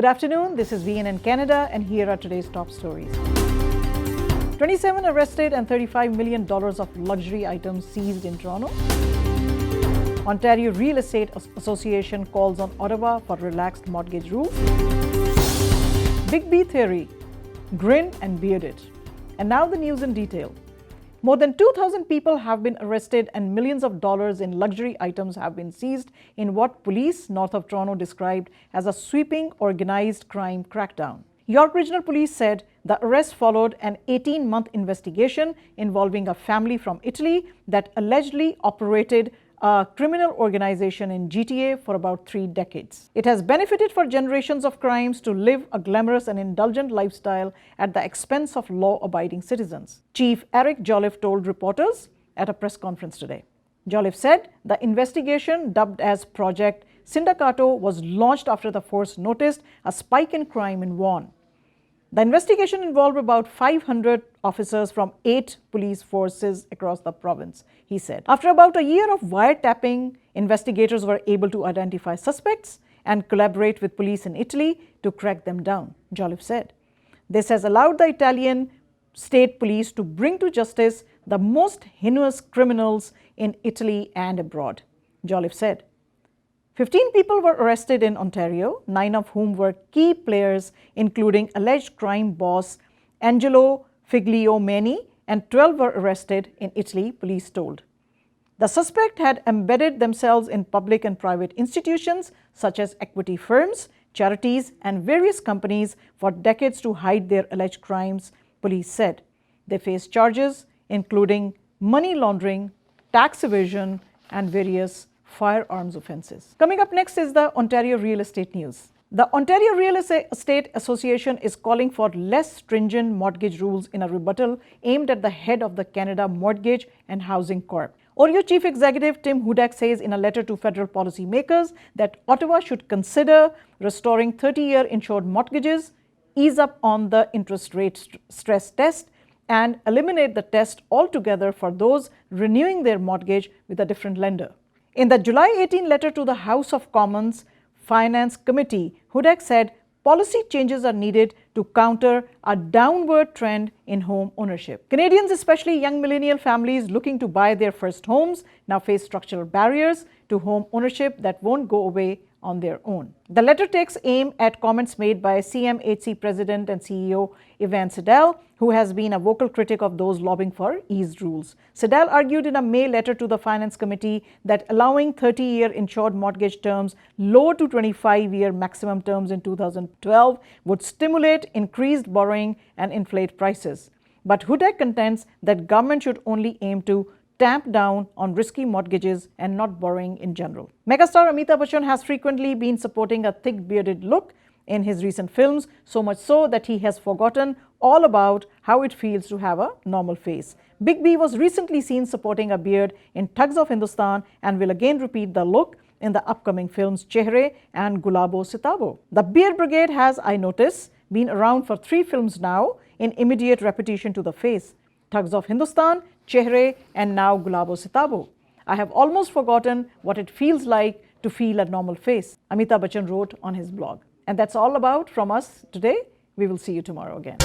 Good afternoon, this is VNN Canada and here are today's top stories. 27 arrested and $35 million of luxury items seized in Toronto. Ontario Real Estate Association calls on Ottawa for relaxed mortgage rules. Big B theory, grin and beard it. And now the news in detail. More than 2,000 people have been arrested and millions of dollars in luxury items have been seized in what police north of Toronto described as a sweeping organized crime crackdown. York Regional Police said the arrest followed an 18-month investigation involving a family from Italy that allegedly operated a criminal organization in GTA for about 3 decades. It has benefited for generations of crimes to live a glamorous and indulgent lifestyle at the expense of law-abiding citizens. Chief Eric Jolliffe told reporters at a press conference today. Jolliffe said the investigation, dubbed as Project Sindacato, was launched after the force noticed a spike in crime in Vaughan. The investigation involved about 500 officers from 8 police forces across the province, he said. After about a year of wiretapping, investigators were able to identify suspects and collaborate with police in Italy to crack them down, Jolliffe said. This has allowed the Italian state police to bring to justice the most heinous criminals in Italy and abroad, Jolliffe said. 15 people were arrested in Ontario, 9 of whom were key players, including alleged crime boss Angelo Figliomeni, and 12 were arrested in Italy, police told. The suspect had embedded themselves in public and private institutions such as equity firms, charities, and various companies for decades to hide their alleged crimes, police said. They face charges including money laundering, tax evasion, and various firearms offences. Coming up next is the Ontario Real Estate News. The Ontario Real Estate Association is calling for less stringent mortgage rules in a rebuttal aimed at the head of the Canada Mortgage and Housing Corp. OREO Chief Executive Tim Hudak says in a letter to federal policymakers that Ottawa should consider restoring 30-year insured mortgages, ease up on the interest rate stress test, and eliminate the test altogether for those renewing their mortgage with a different lender. In the July 18 letter to the House of Commons Finance Committee, Hudak said policy changes are needed to counter a downward trend in home ownership. Canadians, especially young millennial families looking to buy their first homes, now face structural barriers to home ownership that won't go away on their own. The letter takes aim at comments made by CMHC President and CEO Evan Siddall, who has been a vocal critic of those lobbying for eased rules. Siddall argued in a May letter to the Finance Committee that allowing 30-year insured mortgage terms lower to 25-year maximum terms in 2012 would stimulate increased borrowing and inflate prices. But Hudak contends that government should only aim to tamp down on risky mortgages and not borrowing in general. Megastar Amitabh Bachchan has frequently been supporting a thick bearded look in his recent films, so much so that he has forgotten all about how it feels to have a normal face. Big B was recently seen supporting a beard in Thugs of Hindustan and will again repeat the look in the upcoming films Chehre and Gulabo Sitabo. The Beard Brigade has, I notice, been around for 3 films now in immediate repetition to the face. Thugs of Hindustan, Chehre, and now Gulabo Sitabo. I have almost forgotten what it feels like to feel a normal face, Amitabh Bachchan wrote on his blog. And that's all about from us today. We will see you tomorrow again.